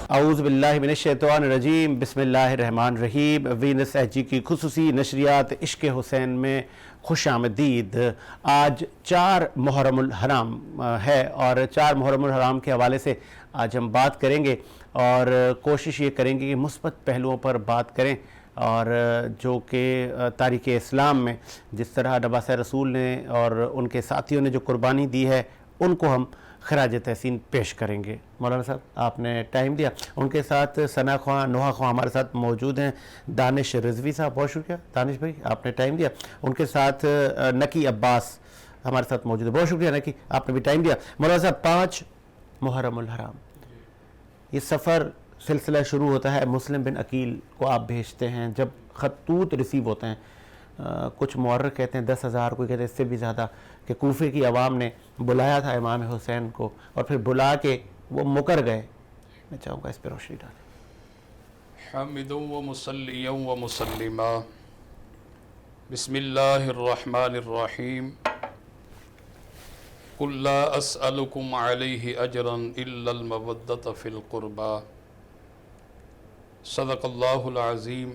اعوذ باللہ من الشیطان الرجیم، بسم اللہ الرحمن الرحیم۔ وینس ایچ جی کی خصوصی نشریات عشق حسین میں خوش آمدید۔ آج 4 محرم الحرام ہے اور 4 محرم الحرام کے حوالے سے آج ہم بات کریں گے اور کوشش یہ کریں گے کہ مثبت پہلوؤں پر بات کریں، اور جو کہ تاریخ اسلام میں جس طرح نواسۂ رسول نے اور ان کے ساتھیوں نے جو قربانی دی ہے ان کو ہم خراج تحسین پیش کریں گے۔ مولانا صاحب آپ نے ٹائم دیا، ان کے ساتھ ثنا خواں نوحہ خواں ہمارے ساتھ موجود ہیں، دانش رضوی صاحب بہت شکریہ دانش بھائی آپ نے ٹائم دیا، ان کے ساتھ نکی عباس ہمارے ساتھ موجود ہے، بہت شکریہ نکی آپ نے بھی ٹائم دیا۔ مولانا صاحب 5 محرم الحرام یہ سفر سلسلہ شروع ہوتا ہے، مسلم بن عقیل کو آپ بھیجتے ہیں، جب خطوط ریسیو ہوتے ہیں، کچھ مورخ کہتے ہیں 10,000، کوئی کہتے ہیں اس سے بھی زیادہ، کہ کوفے کی عوام نے بلایا تھا امام حسین کو اور پھر بلا کے وہ مکر گئے۔ میں چاہوں گا اس پہ روشنی ڈالیں۔ حامدا و مصلیا و مسلما، بسم اللہ الرحمن الرحیم، قل لا اسألکم علیہ اجرا الا المودۃ فی القربى، صدق اللہ العظیم،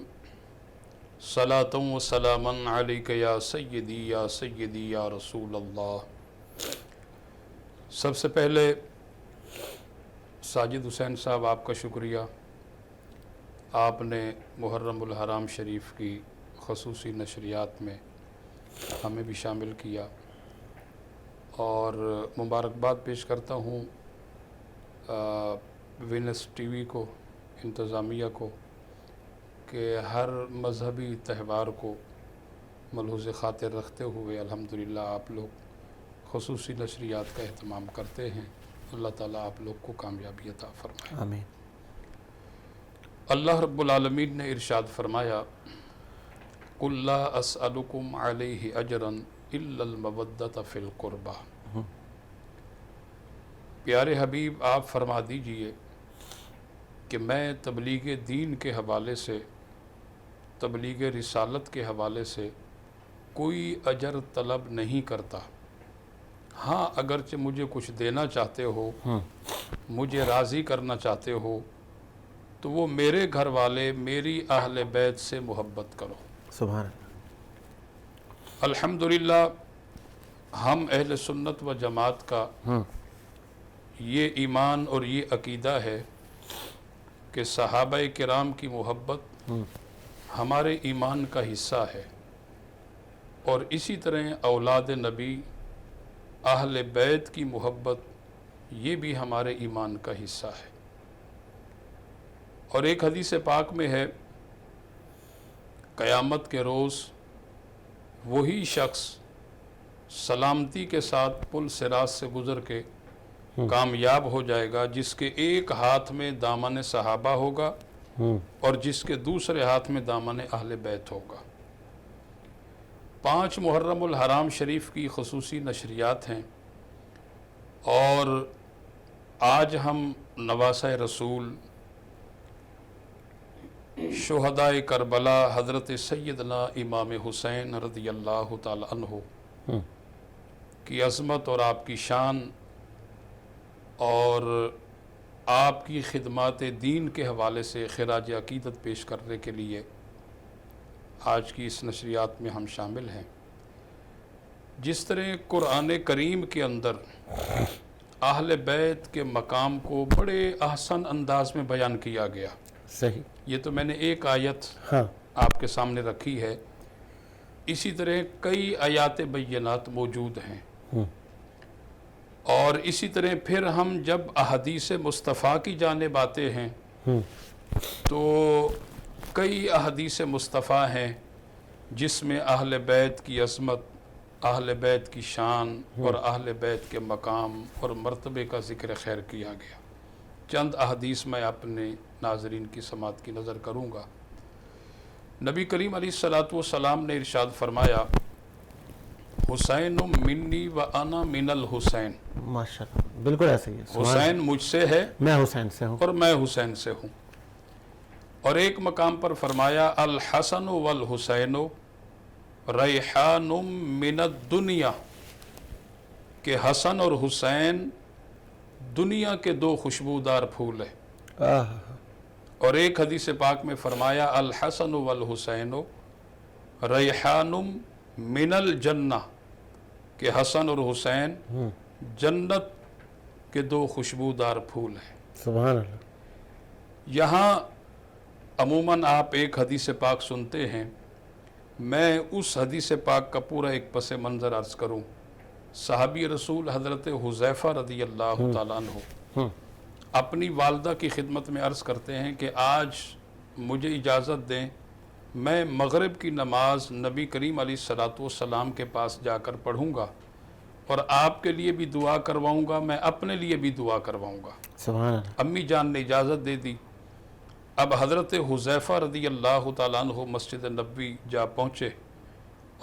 صلاۃ و سلاما علیک یا سیدی یا رسول اللہ۔ سب سے پہلے ساجد حسین صاحب آپ کا شکریہ، آپ نے محرم الحرام شریف کی خصوصی نشریات میں ہمیں بھی شامل کیا، اور مبارکباد پیش کرتا ہوں وینس ٹی وی کو، انتظامیہ کو، کہ ہر مذہبی تہوار کو ملحوظ خاطر رکھتے ہوئے الحمدللہ آپ لوگ خصوصی نشریات کا اہتمام کرتے ہیں۔ اللہ تعالیٰ آپ لوگ کو کامیابی عطا فرمائے، آمین۔ اللہ رب العالمین نے ارشاد فرمایا، قل لا اسألکم علیہ اجرا الا المودۃ فی القربى۔ پیارے حبیب آپ فرما دیجئے کہ میں تبلیغ دین کے حوالے سے، تبلیغ رسالت کے حوالے سے کوئی اجر طلب نہیں کرتا، ہاں اگرچہ مجھے کچھ دینا چاہتے ہو، مجھے راضی کرنا چاہتے ہو تو وہ میرے گھر والے، میری اہل بیت سے محبت کرو۔ سبحان اللہ۔ الحمدللہ ہم اہل سنت و جماعت کا یہ ایمان اور یہ عقیدہ ہے کہ صحابہ کرام کی محبت ہمارے ایمان کا حصہ ہے، اور اسی طرح اولاد نبی، اہل بیت کی محبت یہ بھی ہمارے ایمان کا حصہ ہے۔ اور ایک حدیث پاک میں ہے، قیامت کے روز وہی شخص سلامتی کے ساتھ پل صراط سے گزر کے کامیاب ہو جائے گا جس کے ایک ہاتھ میں دامن صحابہ ہوگا اور جس کے دوسرے ہاتھ میں دامن اہل بیت ہوگا۔ 5 محرم الحرام شریف کی خصوصی نشریات ہیں، اور آج ہم نواسۂ رسول، شہدائے کربلا حضرت سیدنا امام حسین رضی اللہ تعالی عنہ کی عظمت اور آپ کی شان اور آپ کی خدمات دین کے حوالے سے خراج عقیدت پیش کرنے کے لیے آج کی اس نشریات میں ہم شامل ہیں۔ جس طرح قرآن کریم کے اندر اہل بیت کے مقام کو بڑے احسن انداز میں بیان کیا گیا، صحیح، یہ تو میں نے ایک آیت آپ کے سامنے رکھی ہے، اسی طرح کئی آیات بینات موجود ہیں، اور اسی طرح پھر ہم جب احادیث مصطفیٰ کی جانب آتے ہیں تو کئی احادیث مصطفیٰ ہیں جس میں اہل بیت کی عظمت، اہل بیت کی شان اور اہل بیت کے مقام اور مرتبے کا ذکر خیر کیا گیا۔ چند احادیث میں اپنے ناظرین کی سماعت کی نظر کروں گا۔ نبی کریم علیہ الصلوۃ والسلام نے ارشاد فرمایا، حسین منی و انا من الحسین، ماشاءاللہ بالکل ایسے ہی ہے، حسین مجھ سے ہے میں حسین سے ہوں اور میں حسین سے ہوں۔ اور ایک مقام پر فرمایا، الحسن والحسین ریحان من الدنیا، کہ حسن اور حسین دنیا کے دو خوشبودار پھول ہیں، اور ایک حدیث پاک میں فرمایا الحسن والحسین ریحان من الجنہ، کہ حسن اور حسین جنت کے دو خوشبودار پھول ہیں۔ سبحان اللہ۔ یہاں عموماً آپ ایک حدیث پاک سنتے ہیں، میں اس حدیث پاک کا پورا ایک پس منظر عرض کروں۔ صحابی رسول حضرت حذیفہ رضی اللہ تعالیٰ عنہ اپنی والدہ کی خدمت میں عرض کرتے ہیں کہ آج مجھے اجازت دیں، میں مغرب کی نماز نبی کریم علیہ الصلوۃ والسلام کے پاس جا کر پڑھوں گا، اور آپ کے لیے بھی دعا کرواؤں گا، میں اپنے لیے بھی دعا کرواؤں گا۔ سبحان اللہ۔ امی جان نے اجازت دے دی۔ اب حضرت حذیفہ رضی اللہ تعالیٰ عنہ مسجد نبوی جا پہنچے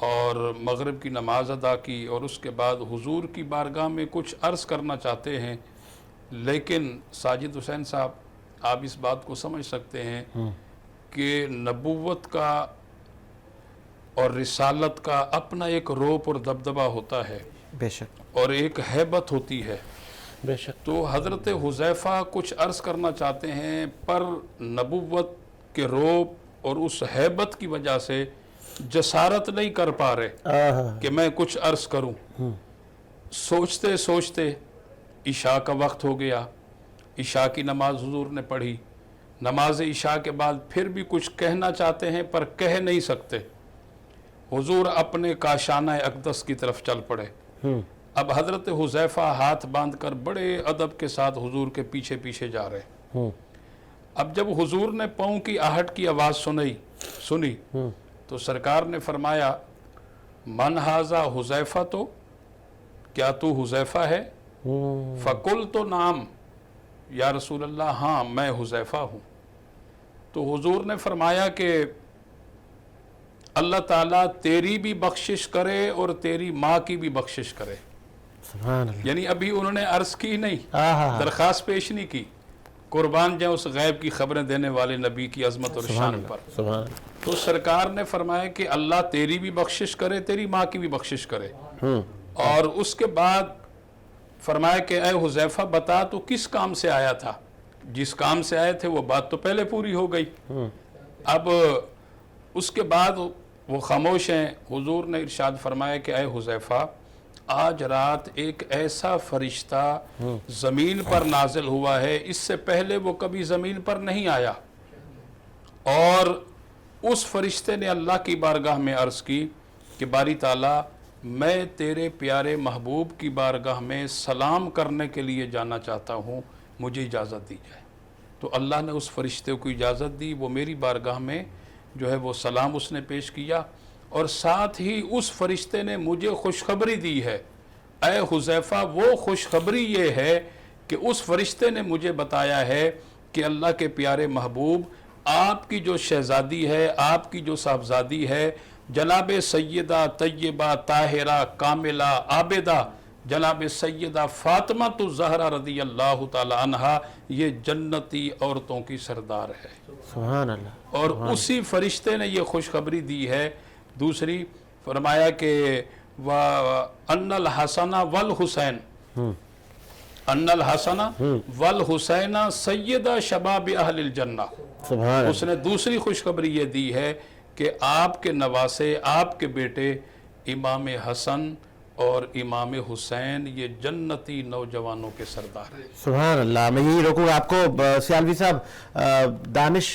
اور مغرب کی نماز ادا کی، اور اس کے بعد حضور کی بارگاہ میں کچھ عرض کرنا چاہتے ہیں، لیکن ساجد حسین صاحب آپ اس بات کو سمجھ سکتے ہیں کہ نبوت کا اور رسالت کا اپنا ایک روپ اور دبدبہ ہوتا ہے، بے شک، اور ایک ہیبت ہوتی ہے۔ بے شک۔ تو حضرت حذیفہ کچھ عرض کرنا چاہتے ہیں، پر نبوت کے روپ اور اس ہیبت کی وجہ سے جسارت نہیں کر پا رہے کہ میں کچھ عرض کروں۔ سوچتے سوچتے عشاء کا وقت ہو گیا، عشاء کی نماز حضور نے پڑھی، نماز عشاء کے بعد پھر بھی کچھ کہنا چاہتے ہیں پر کہہ نہیں سکتے۔ حضور اپنے کاشانہ اقدس کی طرف چل پڑے۔ اب حضرت حذیفہ ہاتھ باندھ کر بڑے ادب کے ساتھ حضور کے پیچھے پیچھے جا رہے۔ اب جب حضور نے پاؤں کی آہٹ کی آواز سنی تو سرکار نے فرمایا من ھذا حذیفہ، تو کیا تو حذیفہ ہے؟ فقلت نعم یا رسول اللہ، ہاں میں حذیفہ ہوں۔ تو حضور نے فرمایا کہ اللہ تعالیٰ تیری بھی بخشش کرے اور تیری ماں کی بھی بخشش کرے۔ سبحان اللہ۔ یعنی ابھی انہوں نے عرض کی نہیں، درخواست پیش نہیں کی، قربان جائیں اس غیب کی خبریں دینے والے نبی کی عظمت اور شان پر۔ سبحان اللہ۔ تو سرکار نے فرمایا کہ اللہ تیری بھی بخشش کرے، تیری ماں کی بھی بخشش کرے۔ اور اس کے بعد فرمایا کہ اے حذیفہ بتا تو کس کام سے آیا تھا؟ جس کام سے آئے تھے وہ بات تو پہلے پوری ہو گئی۔ اب اس کے بعد وہ خاموش ہیں۔ حضور نے ارشاد فرمایا کہ اے حذیفہ، آج رات ایک ایسا فرشتہ زمین پر نازل ہوا ہے، اس سے پہلے وہ کبھی زمین پر نہیں آیا، اور اس فرشتے نے اللہ کی بارگاہ میں عرض کی کہ باری تعالیٰ میں تیرے پیارے محبوب کی بارگاہ میں سلام کرنے کے لیے جانا چاہتا ہوں، مجھے اجازت دی جائے۔ تو اللہ نے اس فرشتے کو اجازت دی، وہ میری بارگاہ میں جو ہے وہ سلام اس نے پیش کیا، اور ساتھ ہی اس فرشتے نے مجھے خوشخبری دی ہے۔ اے حذیفہ، وہ خوشخبری یہ ہے کہ اس فرشتے نے مجھے بتایا ہے کہ اللہ کے پیارے محبوب آپ کی جو شہزادی ہے، آپ کی جو صاحبزادی ہے، جناب سیدہ طیبہ طاہرہ کاملہ عابدہ جناب سیدہ فاطمہ الزہرا رضی اللہ تعالی عنہا، یہ جنتی عورتوں کی سردار ہے۔ سبحان اللہ۔ اور اسی فرشتے نے یہ خوشخبری دی ہے۔ دوسری فرمایا کہ ان الحسن والحسین، ان الحسن والحسین سیدہ شباب اہل الجنہ۔ سبحان اس نے دوسری خوشخبری یہ دی ہے کہ آپ کے نواسے، آپ کے بیٹے امام حسن اور امام حسین یہ جنتی نوجوانوں کے سردار ہیں۔ سبحان اللہ۔ میں یہی روکوں گا آپ کو سیالوی صاحب، دانش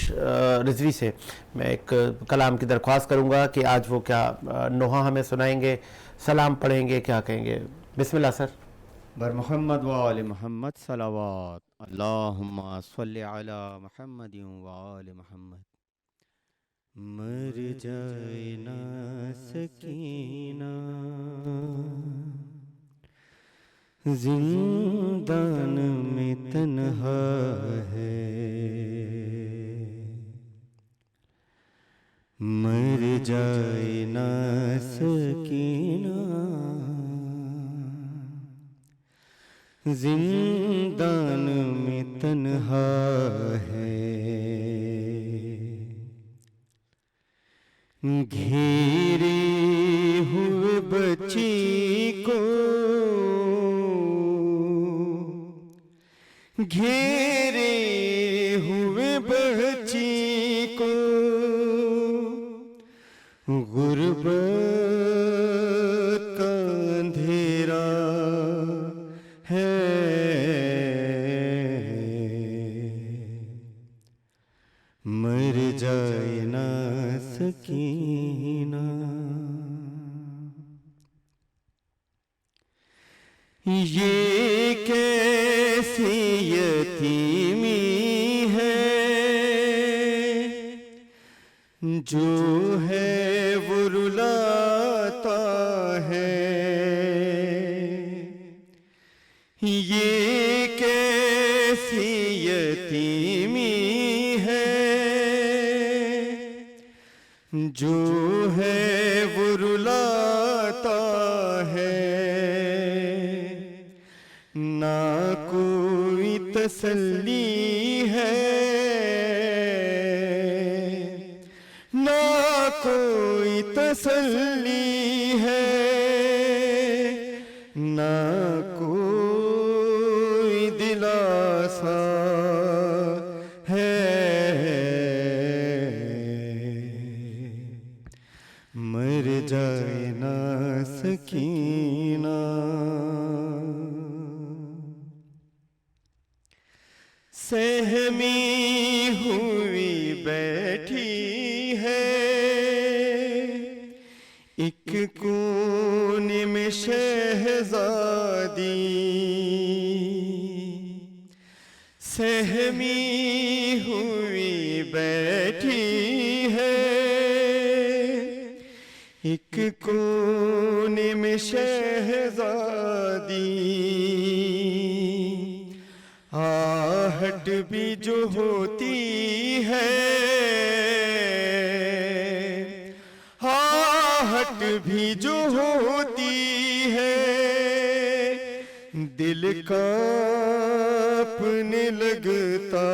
رضوی سے میں ایک کلام کی درخواست کروں گا کہ آج وہ کیا نوحہ ہمیں سنائیں گے، سلام پڑھیں گے، کیا کہیں گے؟ بسم اللہ سر۔ بر محمد و آل محمد صلوات، اللہم صلی علی محمد و آل محمد۔ مر جائے نا سکینہ زندان میں تنہا ہے، مر جائے نا سکینہ زندان میں تنہا ہے، گھیرے ہوئے بچی کو گھیرے ہوئے بچی کو غربت کا اندھیرا ہے، مر جائے نا سکینہ، یہ کیسی یتیمی ہے جو ہے وہ رلاتا ہے، یہ کیسی یتیمی ہے جو ہے وہ رلاتا ہے، نہ کوئی تسلی ہے، نہ کوئی تسلی ہے، نہ کوئی دلاسا ہے، مر جائے نا سکینہ، سہمی ہوئی بیٹھی ہے ایک کونے میں شہزادی، سہمی ہوئی بیٹھی ہے ایک کونے میں شہزادی، آہٹ بھی جو ہوتی ہے، آہٹ بھی جو ہوتی ہے، دل کانپنے لگتا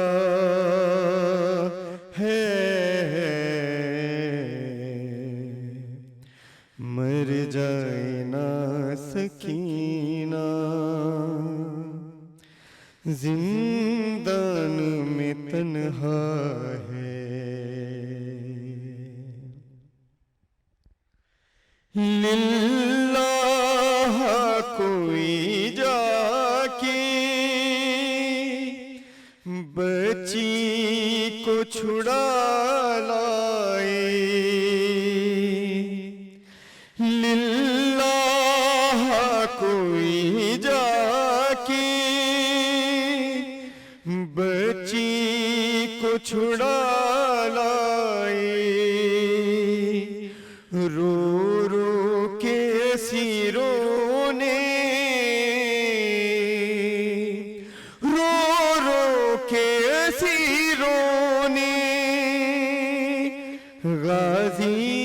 ہے، مر جائے نا سکینہ، زندان میں تنہا ہے، للہ کوئی جا کے بچی کو چھڑا لائے، للہ کوئی جا کے بچی کو چھڑا لائے، رو رو کے اسیروں نے، رو رو کے اسیروں نے غازی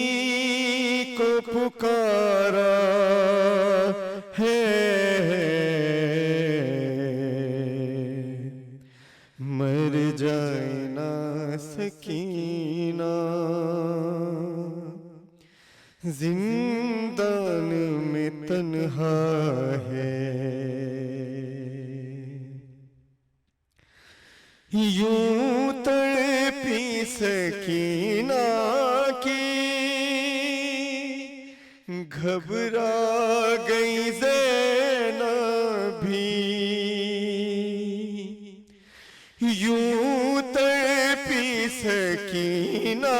کو پکارا ہے، مر جائے نا سکینہ، زندان میں تنہا ہے، یوں تڑپی سکینہ کی گھبرا گئی زینب بھی، یوں تڑپی سکینہ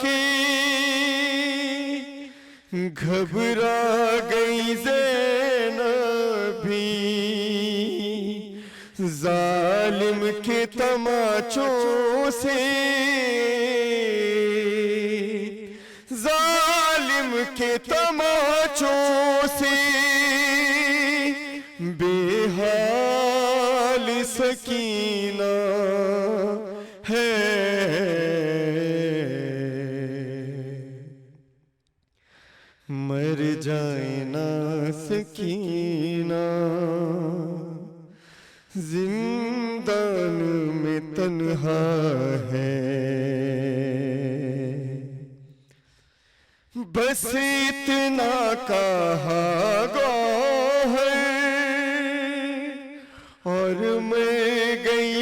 کی گھبرا گئی زینب بھی، ظالم کے تماچوں سے، ظالم کے تماچوں سے بے حال سکینہ ہے، مر جائے نا سکینہ، زندان میں تنہا ہے، بس اتنا کہا گو ہے اور میں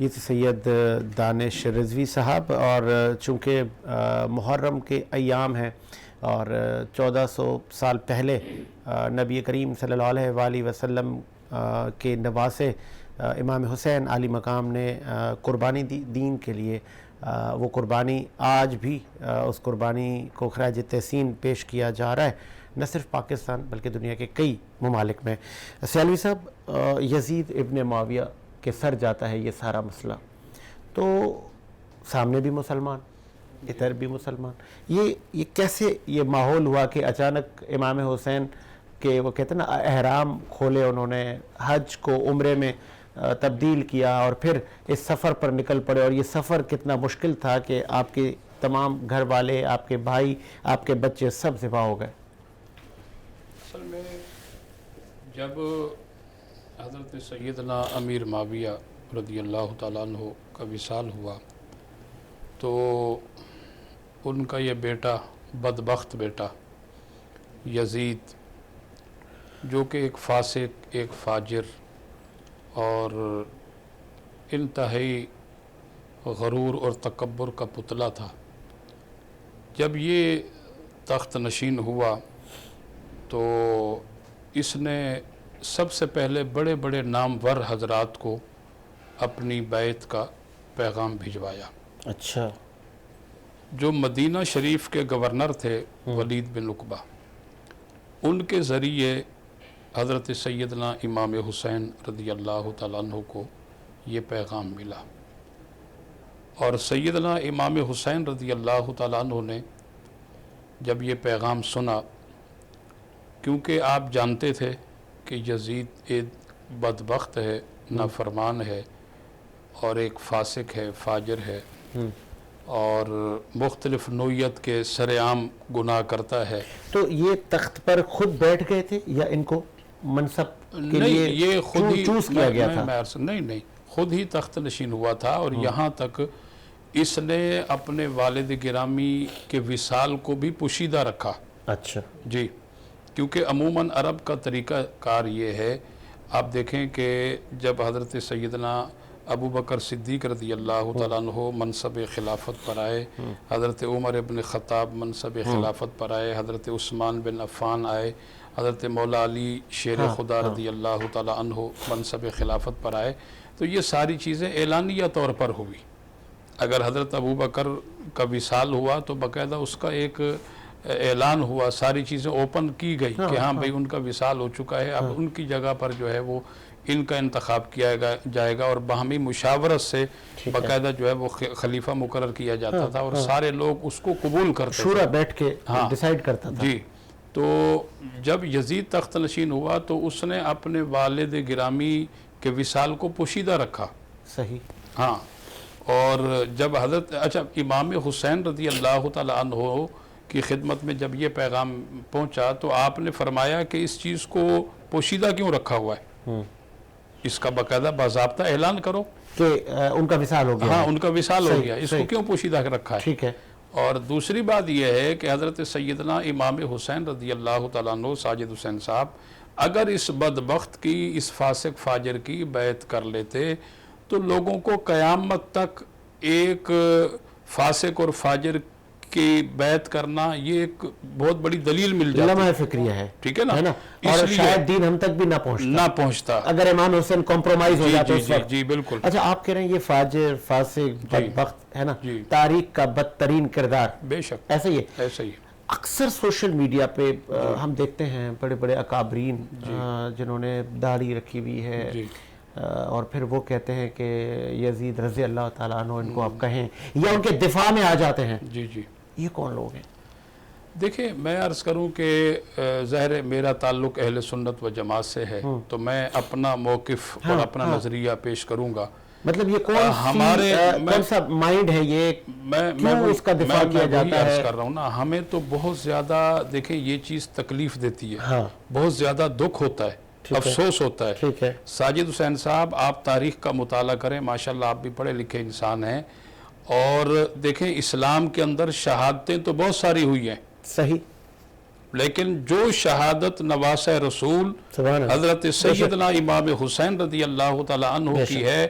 یہ تھے سید دانش رضوی صاحب، اور چونکہ محرم کے ایام ہیں اور 1400 سال پہلے نبی کریم صلی اللہ علیہ وآلہ وسلم کے نواسے امام حسین عالی مقام نے قربانی دی دین کے لیے، وہ قربانی آج بھی اس قربانی کو خراج تحسین پیش کیا جا رہا ہے، نہ صرف پاکستان بلکہ دنیا کے کئی ممالک میں۔ سیالوی صاحب، یزید ابن معاویہ کے سر جاتا ہے یہ سارا مسئلہ، تو سامنے بھی مسلمان، ادھر بھی مسلمان، یہ کیسے یہ ماحول ہوا کہ اچانک امام حسین کے وہ کہتے ہیں نا احرام کھولے انہوں نے، حج کو عمرے میں تبدیل کیا اور پھر اس سفر پر نکل پڑے، اور یہ سفر کتنا مشکل تھا کہ آپ کے تمام گھر والے، آپ کے بھائی، آپ کے بچے سب ذبح ہو گئے؟ اصل میں جب حضرت سیدنا امیر معاویہ رضی اللہ تعالیٰ عنہ کا وصال ہوا تو ان کا یہ بیٹا، بدبخت بیٹا یزید، جو کہ ایک فاسق، ایک فاجر اور انتہائی غرور اور تکبر کا پتلا تھا، جب یہ تخت نشین ہوا تو اس نے سب سے پہلے بڑے بڑے نامور حضرات کو اپنی بیعت کا پیغام بھجوایا۔ اچھا۔ جو مدینہ شریف کے گورنر تھے ولید بن عقبہ، ان کے ذریعے حضرت سیدنا امام حسین رضی اللہ تعالیٰ عنہ کو یہ پیغام ملا، اور سیدنا امام حسین رضی اللہ تعالیٰ عنہ نے جب یہ پیغام سنا، کیونکہ آپ جانتے تھے کہ یزید ایک بدبخت ہے، نافرمان ہے، اور ایک فاسق ہے، فاجر ہے، اور مختلف نوعیت کے سرعام گناہ کرتا ہے۔ تو یہ تخت پر خود بیٹھ گئے تھے یا ان کو منصب کے لیے یہ خود ہی چوز کیا گیا تھا؟ نہیں، خود ہی تخت نشین ہوا تھا، اور یہاں تک اس نے اپنے والد گرامی کے وصال کو بھی پوشیدہ رکھا۔ اچھا جی، کیونکہ عموماً عرب کا طریقہ کار یہ ہے، آپ دیکھیں کہ جب حضرت سیدنا ابو بکر صدیق رضی اللہ تعالیٰ عنہ منصب خلافت پر آئے، حضرت عمر ابن خطاب منصب خلافت پر آئے، حضرت عثمان بن عفان آئے، حضرت مولا علی شیر خدا رضی اللہ تعالیٰ عنہ منصب خلافت پر آئے، تو یہ ساری چیزیں اعلانیہ طور پر ہوئی۔ اگر حضرت ابو بکر کا وصال ہوا تو باقاعدہ اس کا ایک اعلان ہوا، ساری چیزیں اوپن کی گئی کہ ہاں بھئی ان کا وصال ہو چکا ہے، اب ان کی جگہ پر جو ہے وہ ان کا انتخاب کیا جائے گا، اور باہمی مشاورت سے باقاعدہ جو ہے وہ خلیفہ مقرر کیا جاتا تھا، اور سارے لوگ اس کو قبول کرتے تھے، شورا بیٹھ کے ڈیسائیڈ کرتا تھا۔ جی، تو جب یزید تخت نشین ہوا تو اس نے اپنے والد گرامی کے وصال کو پوشیدہ رکھا۔ صحیح۔ ہاں، اور جب امام حسین رضی اللہ تعالیٰ عنہ کی خدمت میں جب یہ پیغام پہنچا تو آپ نے فرمایا کہ اس چیز کو پوشیدہ کیوں رکھا ہوا ہے، اس کا باقاعدہ باضابطہ اعلان کرو کہ ان کا وصال ہو گیا۔ ہاں، ان کا وصال ہو گیا، اس کو کیوں پوشیدہ رکھا ہے؟ ٹھیک ہے۔ اور دوسری بات یہ ہے کہ حضرت سیدنا امام حسین رضی اللہ تعالیٰ عنہ ساجد حسین صاحب اگر اس بدبخت کی، اس فاسق فاجر کی بیعت کر لیتے تو لوگوں کو قیامت تک ایک فاسق اور فاجر کی بیعت کرنا یہ ایک بہت بڑی دلیل مل جاتی لمحہ فکریہ ہے، ٹھیک ہے نا، اور شاید دین ہم تک بھی نہ پہنچتا اگر امام حسین کمپرومائز ہو جاتے اس وقت۔ جی بالکل۔ اچھا آپ کہہ رہے ہیں یہ فاجر، فاسق، بدبخت ہے نا، تاریخ کا بدترین کردار، بے شک ایسا ہی ہے۔ ایسا ہی ہے۔ اکثر سوشل میڈیا پہ ہم دیکھتے ہیں بڑے بڑے اکابرین جنہوں نے داڑھی رکھی ہوئی ہے، اور پھر وہ کہتے ہیں کہ یزید رضی اللہ تعالیٰ عنہ ان کو آپ کہیں، یا ان کے دفاع میں آ جاتے ہیں، جی یہ کون لوگ ہیں؟ دیکھیں میں عرض کروں کہ ظاہر میرا تعلق اہل سنت و جماعت سے ہے، تو میں اپنا موقف اور اپنا نظریہ پیش کروں گا۔ مطلب یہ کون سا مائنڈ ہے، یہ کیوں اس کا دفاع کیا جاتا ہے؟ عرض کر رہا ہوں نا، ہمیں تو بہت زیادہ دیکھیں یہ چیز تکلیف دیتی ہے، بہت زیادہ دکھ ہوتا ہے، افسوس ہوتا ہے۔ ساجد حسین صاحب آپ تاریخ کا مطالعہ کریں، ماشاءاللہ آپ بھی پڑھے لکھے انسان ہیں، اور دیکھیں اسلام کے اندر شہادتیں تو بہت ساری ہوئی ہیں، صحیح، لیکن جو شہادت نواسہ رسول حضرت سیدنا امام حسین رضی اللہ تعالیٰ عنہ کی ہے،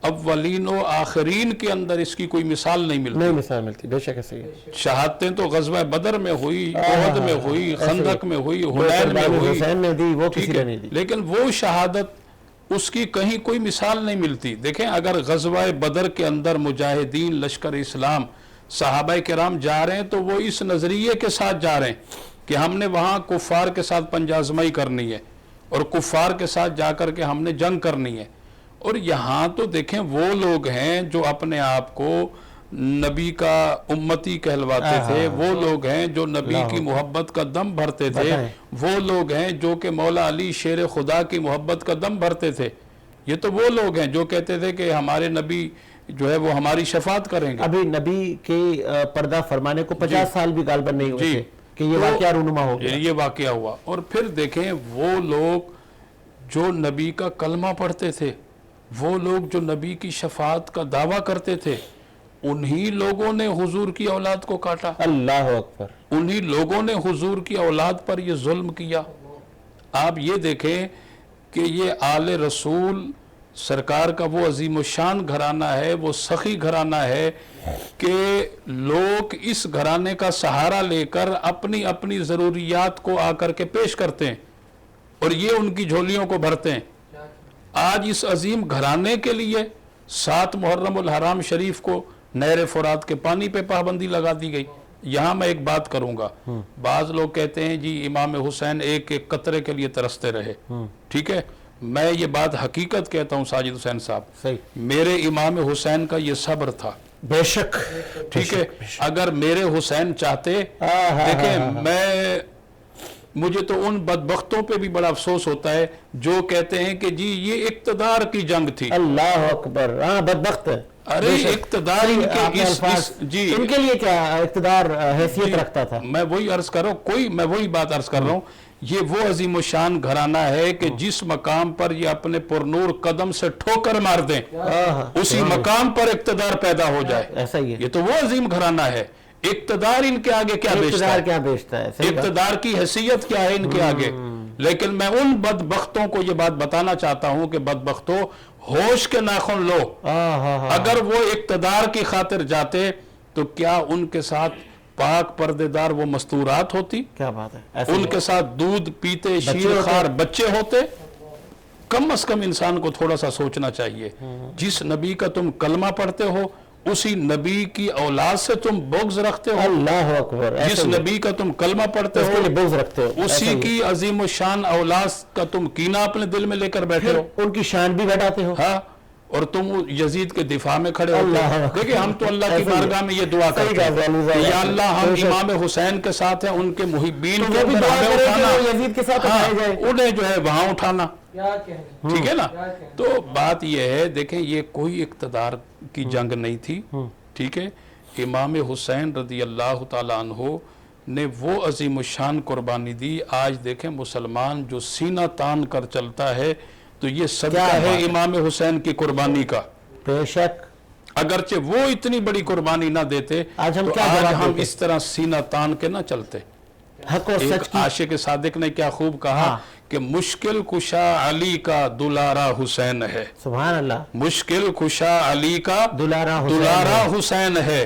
اولین و آخرین کے اندر اس کی کوئی مثال نہیں ملتی۔ بے شک ایسے ہی شہادتیں تو غزوہ بدر میں ہوئی، احد میں ہوئی، خندق میں ہوئی، حنین میں ہوئی، حسین نے دی، وہ کسی نے نہیں دی، لیکن وہ شہادت اس کی کہیں کوئی مثال نہیں ملتی۔ دیکھیں اگر غزوہ بدر کے اندر مجاہدین لشکر اسلام صحابہ کرام جا رہے ہیں تو وہ اس نظریے کے ساتھ جا رہے ہیں کہ ہم نے وہاں کفار کے ساتھ پنجہ آزمائی کرنی ہے، اور کفار کے ساتھ جا کر کے ہم نے جنگ کرنی ہے۔ اور یہاں تو دیکھیں وہ لوگ ہیں جو اپنے آپ کو نبی کا امتی کہلواتے تھے، وہ لوگ ہیں جو نبی کی محبت کا دم بھرتے تھے، وہ لوگ ہیں جو کہ مولا علی شیر خدا کی محبت کا دم بھرتے تھے۔ یہ تو وہ لوگ ہیں جو کہتے تھے کہ ہمارے نبی جو ہے وہ ہماری شفاعت کریں گے۔ ابھی نبی کے پردہ فرمانے کو 50 سال بھی غالباً نہیں ہوئے تھے کہ یہ واقعہ رونما ہو گیا، یہ واقعہ ہوا۔ اور پھر دیکھیں وہ لوگ جو نبی کا کلمہ پڑھتے تھے، وہ لوگ جو نبی کی شفاعت کا دعویٰ کرتے تھے، انہی لوگوں نے حضور کی اولاد کو کاٹا، اللہ اکبر، انہی لوگوں نے حضور کی اولاد پر یہ ظلم کیا۔ آپ یہ دیکھیں کہ یہ آل رسول سرکار کا وہ عظیم الشان گھرانہ ہے، وہ سخی گھرانہ ہے کہ لوگ اس گھرانے کا سہارا لے کر اپنی اپنی ضروریات کو آ کر کے پیش کرتے ہیں، اور یہ ان کی جھولیوں کو بھرتے ہیں۔ آج اس عظیم گھرانے کے لیے 7 محرم الحرام شریف کو نہر فرات کے پانی پہ پابندی لگا دی گئی۔ یہاں میں ایک بات کروں گا، بعض لوگ کہتے ہیں جی امام حسین ایک ایک قطرے کے لیے ترستے رہے، ٹھیک ہے، میں یہ بات حقیقت کہتا ہوں ساجد حسین صاحب، میرے امام حسین کا یہ صبر تھا، بے شک، ٹھیک ہے۔ اگر میرے حسین چاہتے، دیکھیں مجھے تو ان بدبختوں پہ بھی بڑا افسوس ہوتا ہے جو کہتے ہیں کہ جی یہ اقتدار کی جنگ تھی۔ اللہ اکبر، بدبخت ہے، ارے اقتدار ان کے لیے کیا اقتدار حیثیت رکھتا تھا؟ میں وہی عرض کر رہا ہوں، میں وہی بات عرض کر رہا ہوں، یہ وہ عظیم الشان گھرانہ ہے کہ جس مقام پر یہ اپنے پرنور قدم سے ٹھوکر مار دیں، اسی مقام پر اقتدار پیدا ہو جائے، ایسا ہی ہے۔ یہ تو وہ عظیم گھرانہ ہے، اقتدار ان کے آگے کیا بیچتا ہے، اقتدار کی حیثیت کیا ہے ان کے آگے۔ لیکن میں ان بدبختوں کو یہ بات بتانا چاہتا ہوں کہ بدبختوں ہوش کے ناخن لو، اگر وہ اقتدار کی خاطر جاتے تو کیا ان کے ساتھ پاک پردے دار وہ مستورات ہوتی؟ کیا بات ہے، ان کے ساتھ دودھ پیتے شیر خار بچے ہوتے؟ کم از کم انسان کو تھوڑا سا سوچنا چاہیے، جس نبی کا تم کلمہ پڑھتے ہو اسی نبی کی اولاد سے تم بغض رکھتے ہو، اللہ اکبر، جس نبی کا تم کلمہ پڑھتے ہو بغض رکھتے ہو، اسی کی عظیم الشان اولاد کا تم کینہ اپنے دل میں لے کر بیٹھے ہو، ان کی شان بھی گھٹاتے ہو، ہاں، اور تم یزید کے دفاع میں کھڑے ہوتے ہو۔ دیکھیں ہم تو اللہ کی بارگاہ میں یہ دعا کرتے ہیں، یا اللہ ہم امام حسین کے ساتھ ہیں، ان کے محبین کو انہیں جو ہے وہاں اٹھانا، ٹھیک ہے نا۔ تو بات یہ ہے، دیکھیں یہ کوئی اقتدار کی جنگ نہیں تھی، ٹھیک ہے، امام حسین رضی اللہ تعالیٰ عنہ نے وہ عظیم الشان قربانی دی۔ آج دیکھیں مسلمان جو سینہ تان کر چلتا ہے تو یہ صدقہ ہے امام حسین کی قربانی کا، بے شک، اگرچہ وہ اتنی بڑی قربانی نہ دیتے آج ہم تو کیا آج جواب ہم دیتے؟ اس طرح سینہ تان کے نہ چلتے۔ حق اور سچ ایک کی، عاشق صادق نے کیا خوب کہا کہ مشکل کشا علی کا دلارا حسین ہے، سبحان اللہ، مشکل کشا علی کا دلارا حسین ہے،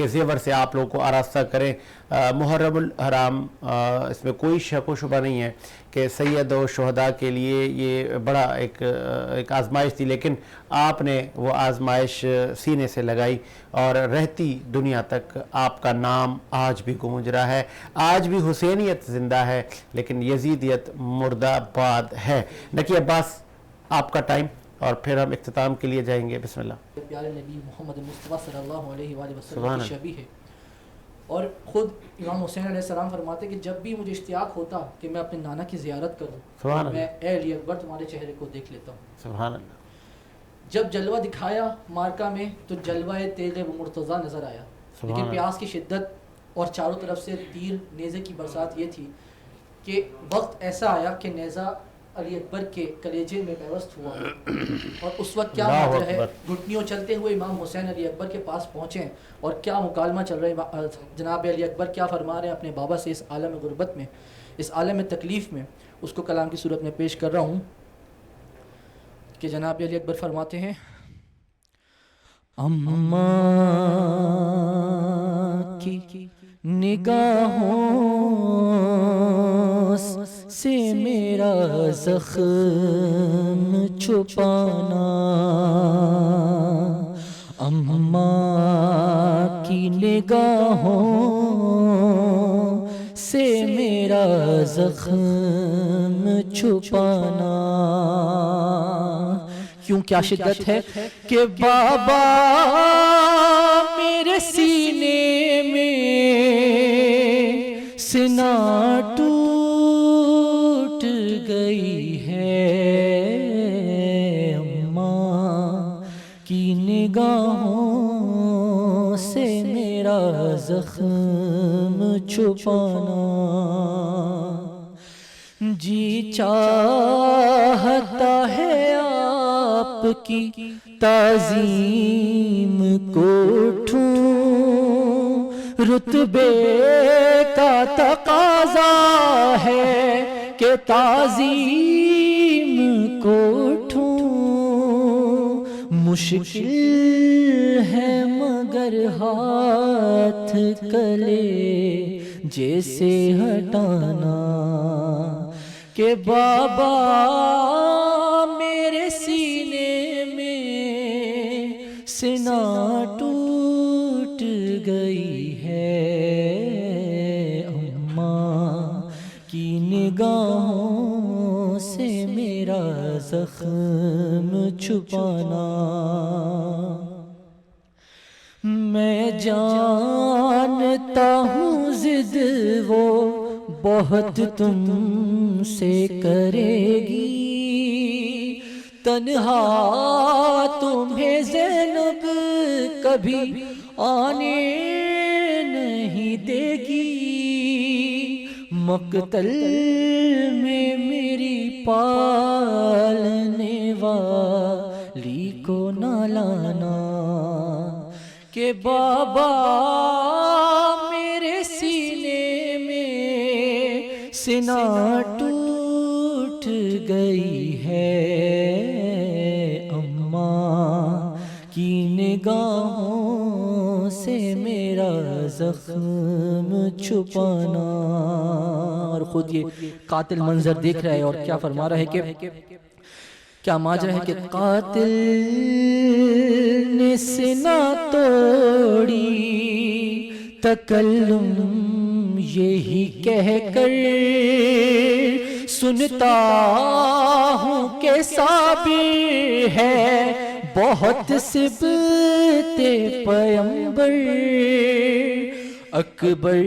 کے زیور سے آپ لوگوں کو آراستہ کریں. محرم الحرام اس میں کوئی شک و شبہ نہیں ہے کہ سید و شہداء کے لیے یہ بڑا ایک آزمائش تھی، لیکن آپ نے وہ آزمائش سینے سے لگائی اور رہتی دنیا تک آپ کا نام آج بھی گونج رہا ہے. آج بھی حسینیت زندہ ہے لیکن یزیدیت مردہ باد ہے. نقی عباس، آپ کا ٹائم، اور پھر ہم اختتام کے لیے جائیں گے. بسم اللہ. پیارے نبی محمد مصطفیٰ صلی اللہ علیہ وآلہ وسلم سبحان کی شبیہ ہے، اور خود امام حسین علیہ السلام فرماتے کہ جب بھی مجھے اشتیاق ہوتا کہ میں اپنے نانا کی زیارت کروں، میں اے علی اکبر تمہارے چہرے کو دیکھ لیتا ہوں. سبحان اللہ. جب جلوہ دکھایا مارکا میں تو جلوہ تیغ و مرتضیٰ نظر آیا، لیکن پیاس کی شدت اور چاروں طرف سے تیر نیزے کی برسات یہ تھی کہ وقت ایسا آیا کہ نیزہ علی اکبر کے کلیجے میں پیوست ہوا، اور اس وقت کیا منظر ہے، گھٹنیوں چلتے ہوئے امام حسین علی اکبر کے پاس پہنچے اور کیا مکالمہ چل رہا ہے. جناب علی اکبر کیا فرما رہے ہیں اپنے بابا سے اس عالم غربت میں، اس عالم تکلیف میں، اس کو کلام کی صورت میں پیش کر رہا ہوں کہ جناب علی اکبر فرماتے ہیں: اماں کی نگاہوں سے میرا زخم چھپانا، اماں کی نگاہوں سے میرا زخم چھپانا. کیوں کیا شدت ہے کہ بابا میرے سینے میں سینہ ٹوٹ گئی ہے، اماں کی نگاہوں سے میرا زخم چھپانا. جی چاہتا ہے آپ کی تعظیم کو اٹھوں، رتبے کا تقاضا ہے کہ تعظیم کو اٹھوں. مشکل ہے مگر ہاتھ کلے جیسے ہٹانا کہ بابا میرے سینے میں سینہ ٹوٹ گئی ہے، اماں کی نگاہوں سے میرا زخم چھپانا. میں جانتا ہوں ضد وہ بہت تم سے کرے گی، تنہا تمہیں زینب کبھی آنے نہیں دے گی. مقتل میں میری پالنے والی کو نہ لانا کہ بابا میرے سینے میں سینہ ٹوٹ گئی ہے، اماں کی نگاہوں سے میرا زخم چھپانا. اور خود یہ قاتل منظر دیکھ رہا ہے اور کیا فرما رہا ہے کہ کیا ماجرا ہے کہ قاتل نے سینہ توڑی، تکلم یہی کہہ کر سنتا ہوں کہ صابر ہے بہت سبت پیمبر. اکبر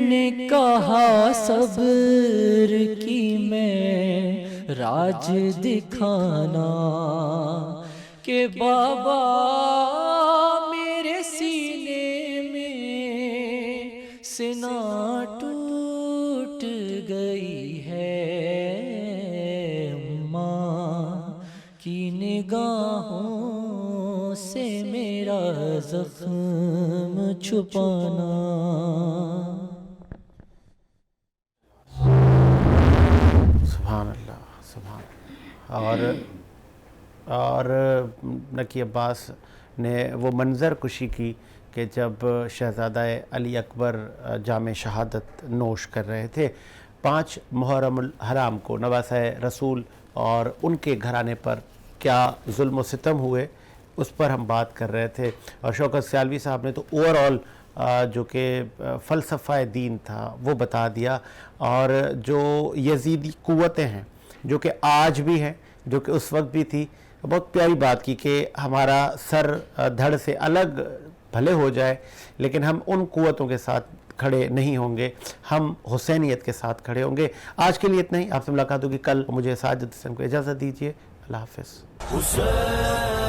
نے کہا صبر کی میں راج دکھانا کہ بابا میرے سینے میں سینہ ٹوٹ گئی ہے، اماں کی نگاہوں سے میرا زخم چھپانا. سبحان اللہ، سبحان اللہ. اور نقی عباس نے وہ منظر کشی کی کہ جب شہزادہ علی اکبر جام شہادت نوش کر رہے تھے 5 محرم الحرام کو نواسہ رسول اور ان کے گھرانے پر کیا ظلم و ستم ہوئے اس پر ہم بات کر رہے تھے. اور شوکت سیالوی صاحب نے تو اوورآل جو کہ فلسفہ دین تھا وہ بتا دیا, اور جو یزیدی قوتیں ہیں جو کہ آج بھی ہیں جو کہ اس وقت بھی تھی. بہت پیاری بات کی کہ ہمارا سر دھڑ سے الگ بھلے ہو جائے لیکن ہم ان قوتوں کے ساتھ کھڑے نہیں ہوں گے, ہم حسینیت کے ساتھ کھڑے ہوں گے. آج کے لیے اتنا ہی, آپ سے ملاقات ہوگی کل. مجھے ساجد حسین کو اجازت دیجیے, اللہ حافظ.